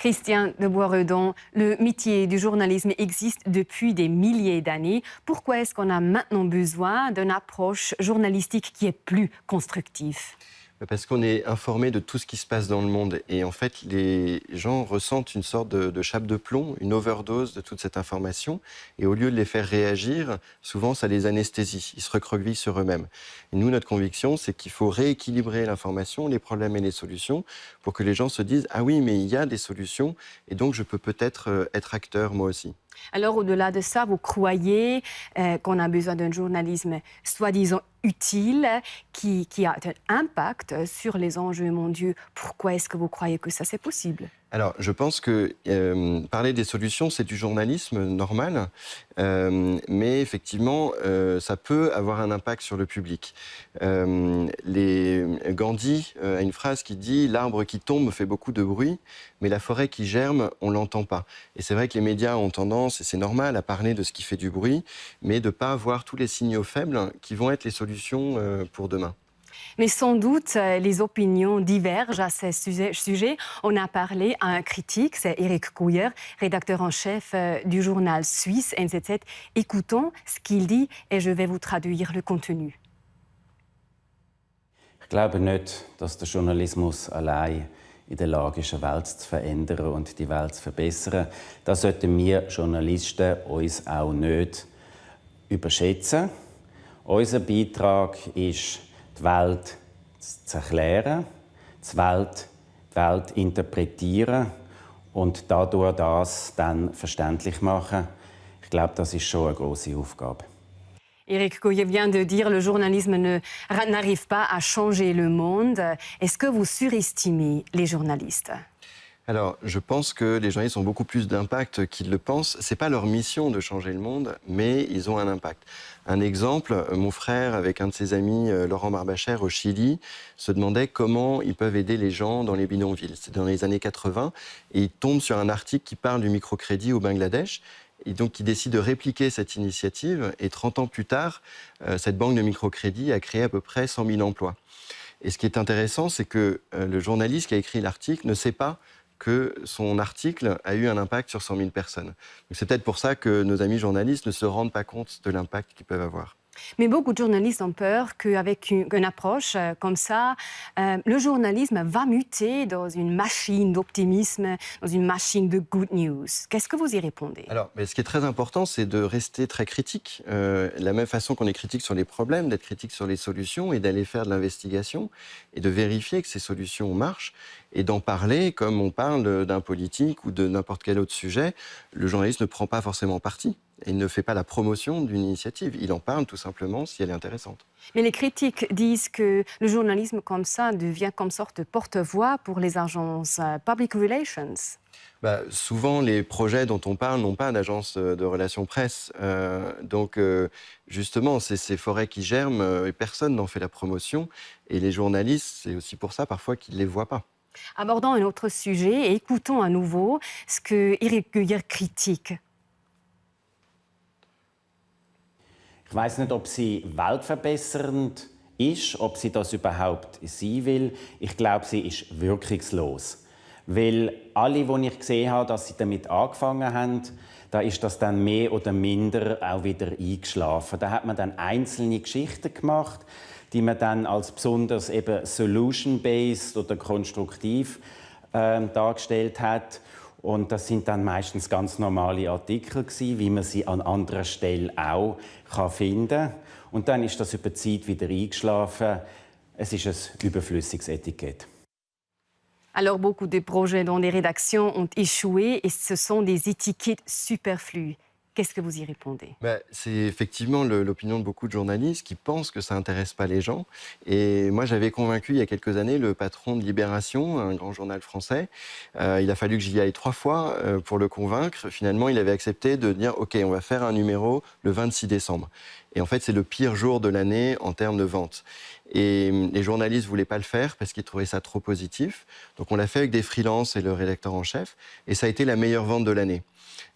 Christian de Boisredon, le métier du journalisme existe depuis des milliers d'années. Pourquoi est-ce qu'on a maintenant besoin d'une approche journalistique qui est plus constructive ? Parce qu'on est informé de tout ce qui se passe dans le monde. Et en fait, les gens ressentent une sorte de chape de plomb, une overdose de toute cette information. Et au lieu de les faire réagir, souvent, ça les anesthésie. Ils se recroquevillent sur eux-mêmes. Et nous, notre conviction, c'est qu'il faut rééquilibrer l'information, les problèmes et les solutions, pour que les gens se disent « Ah oui, mais il y a des solutions, et donc je peux peut-être être acteur, moi aussi ». Alors, au-delà de ça, vous croyez qu'on a besoin d'un journalisme soi-disant utile, qui a un impact sur les enjeux mondiaux. Pourquoi est-ce que vous croyez que ça, c'est possible ? Alors, je pense que parler des solutions, c'est du journalisme normal, mais effectivement, ça peut avoir un impact sur le public. Gandhi a une phrase qui dit « L'arbre qui tombe fait beaucoup de bruit, mais la forêt qui germe, on ne l'entend pas ». Et c'est vrai que les médias ont tendance, et c'est normal, à parler de ce qui fait du bruit, mais de ne pas voir tous les signaux faibles qui vont être les solutions pour demain. Mais sans doute, les opinions divergent à ce sujet. On a parlé à un critique, c'est Erik Couyer, rédacteur en chef du journal suisse NZZ. Écoutons ce qu'il dit et je vais vous traduire le contenu. Ich glaube nicht, dass der Journalismus allein in der Lage ist, eine Welt zu verändern und die Welt zu verbessern. Da sollten wir Journalisten uns auch nicht überschätzen. Unser Beitrag ist, die Welt zu erklären, die Welt interpretieren und dadurch das dann verständlich machen. Ich glaube, das ist schon eine grosse Aufgabe. Erik Couyer vient de dire que le journalisme n'arrive pas à changer le monde. Est-ce que vous surestimez les journalistes ? Alors, je pense que les journalistes ont beaucoup plus d'impact qu'ils le pensent. Ce n'est pas leur mission de changer le monde, mais ils ont un impact. Un exemple, mon frère, avec un de ses amis, Laurent Marbacher, au Chili, se demandait comment ils peuvent aider les gens dans les bidonvilles. C'est dans les années 80, et il tombe sur un article qui parle du microcrédit au Bangladesh. Et donc, il décide de répliquer cette initiative. Et 30 ans plus tard, cette banque de microcrédit a créé à peu près 100 000 emplois. Et ce qui est intéressant, c'est que le journaliste qui a écrit l'article ne sait pas que son article a eu un impact sur 100 000 personnes. C'est peut-être pour ça que nos amis journalistes ne se rendent pas compte de l'impact qu'ils peuvent avoir. Mais beaucoup de journalistes ont peur qu'avec une approche comme ça, le journalisme va muter dans une machine d'optimisme, dans une machine de good news. Qu'est-ce que vous y répondez ? Alors, ce qui est très important, c'est de rester très critique. La même façon qu'on est critique sur les problèmes, d'être critique sur les solutions et d'aller faire de l'investigation et de vérifier que ces solutions marchent et d'en parler comme on parle d'un politique ou de n'importe quel autre sujet. Le journaliste ne prend pas forcément parti. Et il ne fait pas la promotion d'une initiative. Il en parle tout simplement si elle est intéressante. Mais les critiques disent que le journalisme comme ça devient comme sorte de porte-voix pour les agences public relations. Souvent, les projets dont on parle n'ont pas d'agence de relations presse. Donc, justement, c'est ces forêts qui germent et personne n'en fait la promotion. Et les journalistes, c'est aussi pour ça parfois qu'ils ne les voient pas. Abordons un autre sujet et écoutons à nouveau ce que Erik Couyer critique. Ich weiß nicht, ob sie weltverbessernd ist, ob sie das überhaupt sein will. Ich glaube, sie ist wirkungslos. Weil alle, die ich gesehen habe, dass sie damit angefangen haben, da ist das dann mehr oder minder auch wieder eingeschlafen. Da hat man dann einzelne Geschichten gemacht, die man dann als besonders eben solution-based oder konstruktiv dargestellt hat. Und das sind dann meistens ganz normale Artikel gewesen, wie man sie an anderer Stelle auch finden kann. Und dann ist das über die Zeit wieder eingeschlafen. Es ist ein überflüssiges Etikett. Alors, beaucoup de projets dans les rédactions ont échoué et ce sont des étiquettes superflues. Qu'est-ce que vous y répondez ? C'est effectivement l'opinion de beaucoup de journalistes qui pensent que ça n'intéresse pas les gens. Et moi, j'avais convaincu il y a quelques années le patron de Libération, un grand journal français. Il a fallu que j'y aille 3 fois pour le convaincre. Finalement, il avait accepté de dire « OK, on va faire un numéro le 26 décembre ». Et en fait, c'est le pire jour de l'année en termes de vente. Et les journalistes ne voulaient pas le faire parce qu'ils trouvaient ça trop positif. Donc on l'a fait avec des freelances et le rédacteur en chef. Et ça a été la meilleure vente de l'année.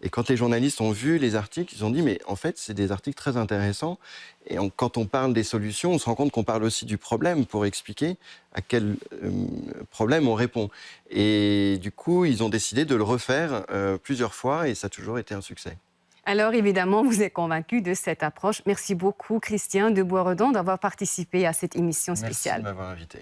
Et quand les journalistes ont vu les articles, ils ont dit, mais en fait, c'est des articles très intéressants. Et quand on parle des solutions, on se rend compte qu'on parle aussi du problème pour expliquer à quel problème on répond. Et du coup, ils ont décidé de le refaire plusieurs fois et ça a toujours été un succès. Alors évidemment, vous êtes convaincu de cette approche. Merci beaucoup, Christian de Boisredon, d'avoir participé à cette émission spéciale. Merci de m'avoir invité.